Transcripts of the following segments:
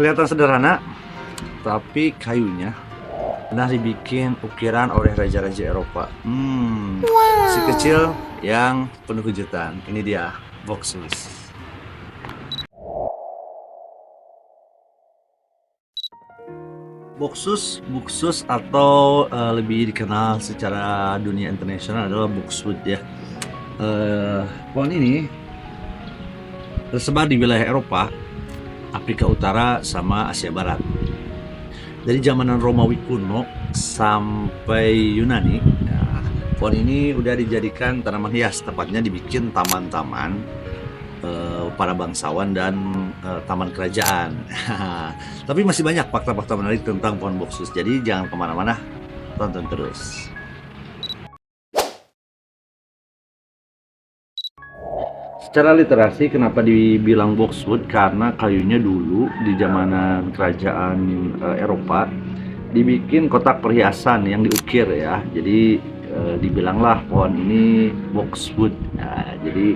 Kelihatan sederhana, tapi kayunya pernah dibikin ukiran oleh raja-raja Eropa. Si kecil yang penuh kejutan. Ini dia, Boxus. Boxus atau lebih dikenal secara dunia internasional adalah boxwood ya. Pohon ini tersebar di wilayah Eropa, Afrika Utara, sama Asia Barat. Dari zamanan Romawi kuno sampai Yunani, ya, pohon ini udah dijadikan tanaman hias, tepatnya dibikin taman-taman para bangsawan dan taman kerajaan. Tapi masih banyak fakta-fakta menarik tentang pohon boxus, jadi jangan kemana-mana, tonton terus. Secara literasi, kenapa dibilang boxwood? Karena kayunya dulu di zamanan kerajaan Eropa dibikin kotak perhiasan yang diukir ya. Jadi dibilanglah pohon ini boxwood. Nah, jadi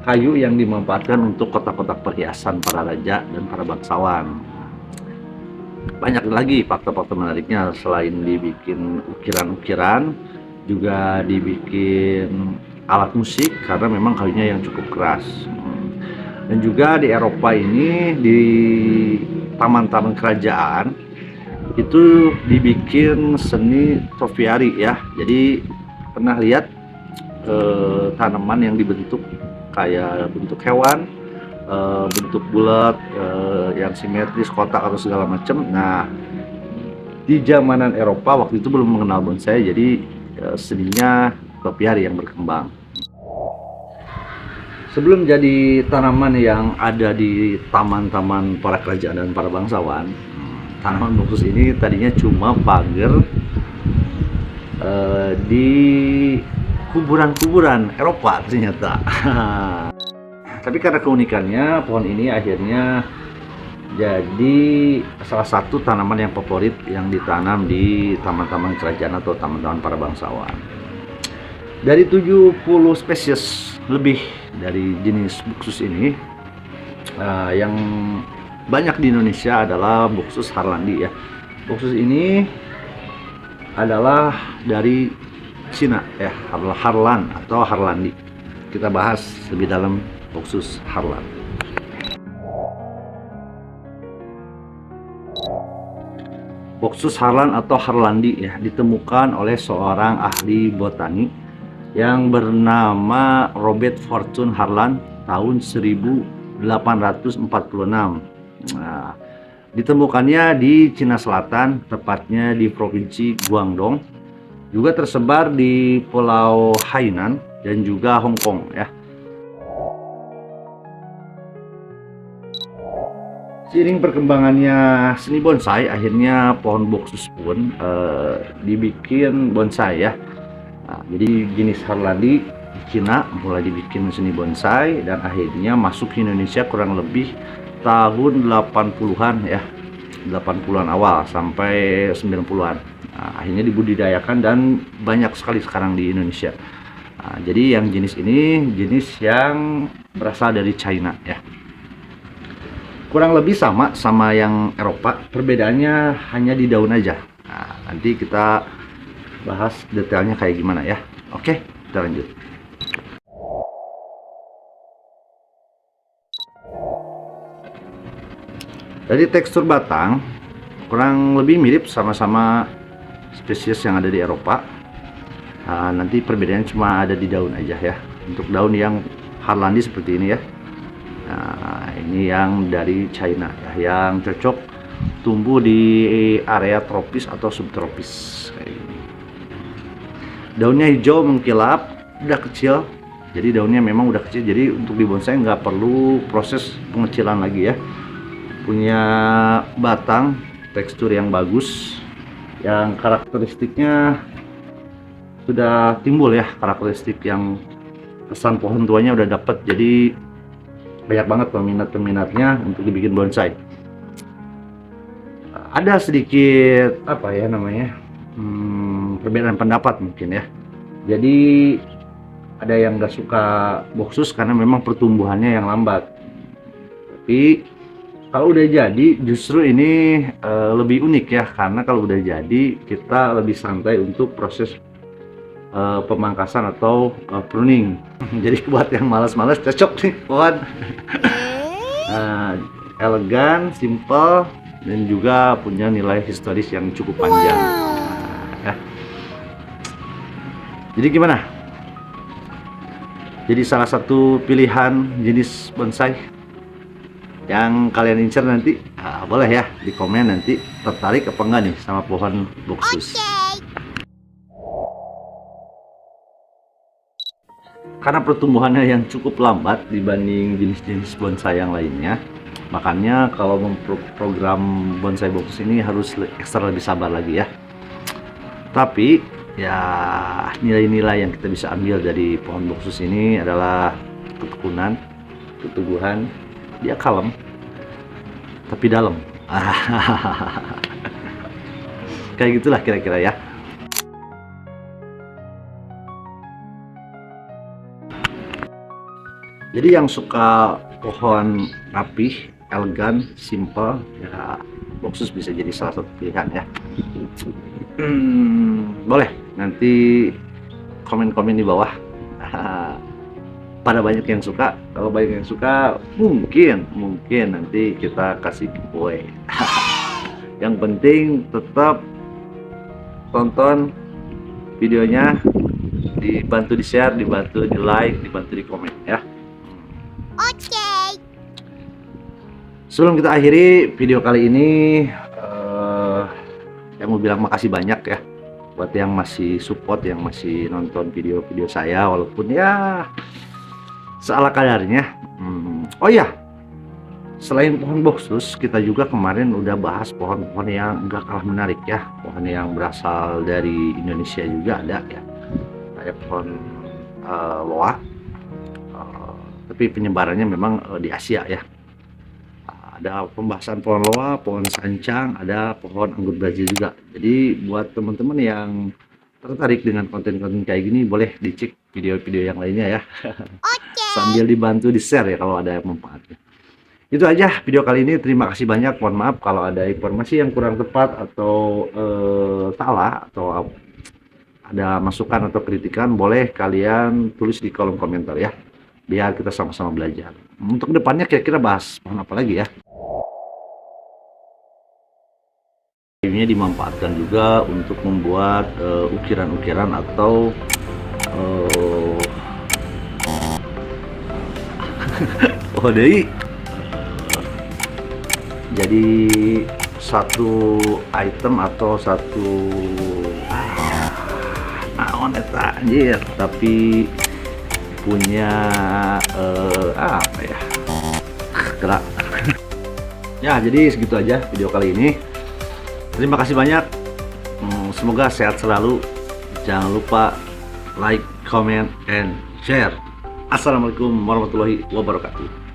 kayu yang dimanfaatkan untuk kotak-kotak perhiasan para raja dan para bangsawan. Banyak lagi fakta-fakta menariknya, selain dibikin ukiran-ukiran, juga dibikin alat musik karena memang kayunya yang cukup keras. Dan juga di Eropa ini, di taman-taman kerajaan itu dibikin seni topiary ya. Jadi pernah lihat tanaman yang dibentuk kayak bentuk hewan, bentuk bulat, yang simetris, kotak atau segala macam. Nah, di zamanan Eropa waktu itu belum mengenal bonsai, jadi seninya topiary yang berkembang. Sebelum jadi tanaman yang ada di taman-taman para kerajaan dan para bangsawan, tanaman boxus ini tadinya cuma pagar di kuburan-kuburan Eropa ternyata. Tapi karena keunikannya, pohon ini akhirnya jadi salah satu tanaman yang favorit yang ditanam di taman-taman kerajaan atau taman-taman para bangsawan. Dari 70 spesies lebih dari jenis boxus ini, yang banyak di Indonesia adalah Boxus harlandi ya. Boxus ini adalah dari Cina ya, Harlan atau Harlandi. Kita bahas lebih dalam Boxus harlan. Boxus harlan atau harlandi ya ditemukan oleh seorang ahli botani yang bernama Robert Fortune Harlan tahun 1846. Nah, ditemukannya di Cina Selatan, tepatnya di provinsi Guangdong. Juga tersebar di Pulau Hainan dan juga Hong Kong ya. Seiring perkembangannya seni bonsai, akhirnya pohon boxus pun dibikin bonsai ya. Nah, jadi jenis harlandi di Cina mulai dibikin seni bonsai dan akhirnya masuk ke Indonesia kurang lebih tahun 80-an ya. 80-an awal sampai 90-an. Nah, akhirnya dibudidayakan dan banyak sekali sekarang di Indonesia. Nah, jadi yang jenis ini jenis yang berasal dari China ya. Kurang lebih sama yang Eropa, perbedaannya hanya di daun aja. Nah, nanti kita bahas detailnya kayak gimana ya. Oke, kita lanjut. Dari tekstur batang kurang lebih mirip, sama-sama spesies yang ada di Eropa. Nah, nanti perbedaannya cuma ada di daun aja ya. Untuk daun yang harlandi seperti ini ya. Nah, ini yang dari China ya, yang cocok tumbuh di area tropis atau subtropis kayak ini. Daunnya hijau mengkilap, udah kecil. Jadi daunnya memang udah kecil, jadi untuk dibonsai nggak perlu proses pengecilan lagi ya. Punya batang tekstur yang bagus, yang karakteristiknya sudah timbul ya, karakteristik yang kesan pohon tuanya udah dapet, jadi banyak banget peminat-peminatnya untuk dibikin bonsai. Ada sedikit apa ya namanya, perbedaan pendapat mungkin ya. Jadi ada yang nggak suka boxus karena memang pertumbuhannya yang lambat. Tapi Kalau udah jadi justru ini lebih unik ya, karena kalau udah jadi kita lebih santai untuk proses pemangkasan atau pruning. Jadi buat yang malas-malas cocok nih pohon. Nah, elegan, simple, dan juga punya nilai historis yang cukup panjang. Nah, ya. Jadi gimana? Jadi salah satu pilihan jenis bonsai yang kalian incer nanti, boleh ya di komen nanti tertarik apa enggak nih sama pohon boksus. Karena pertumbuhannya yang cukup lambat dibanding jenis-jenis bonsai yang lainnya, makanya kalau memprogram bonsai boksus ini harus ekstra lebih sabar lagi ya. Tapi ya nilai-nilai yang kita bisa ambil dari pohon boksus ini adalah ketekunan, keteguhan, dia kalem tapi dalam. Kayak gitulah kira-kira ya. Jadi yang suka pohon rapih, elegan, simple, ya boksus bisa jadi salah satu pilihan ya. Boleh nanti komen-komen di bawah. Pada banyak yang suka, kalau banyak yang suka mungkin nanti kita kasih giveaway. Yang penting tetap tonton videonya, dibantu di share, dibantu di like, dibantu di komen ya. Sebelum kita akhiri video kali ini, yang mau bilang makasih banyak ya buat yang masih support, yang masih nonton video-video saya walaupun ya seala kadarnya. Oh ya, selain pohon boksus, kita juga kemarin udah bahas pohon-pohon yang enggak kalah menarik ya, pohon yang berasal dari Indonesia juga ada ya, kayak pohon loa, tapi penyebarannya memang di Asia ya. Ada pembahasan pohon loa, pohon sancang, ada pohon anggur Brazil juga. Jadi buat teman-teman yang tertarik dengan konten-konten kayak gini, boleh dicek video-video yang lainnya ya. Sambil dibantu di share ya kalau ada manfaatnya. Itu aja video kali ini, terima kasih banyak. Mohon maaf kalau ada informasi yang kurang tepat atau salah, atau ada masukan atau kritikan, boleh kalian tulis di kolom komentar ya, biar kita sama-sama belajar. Untuk depannya kira-kira bahas pohon apa lagi ya. Kayunya dimanfaatkan juga untuk membuat ukiran-ukiran atau oh deh, jadi satu item atau satu naon eta anjir, tapi punya apa ya, gerak. Ya jadi segitu aja video kali ini. Terima kasih banyak, semoga sehat selalu. Jangan lupa like, comment, and share. Assalamualaikum warahmatullahi wabarakatuh.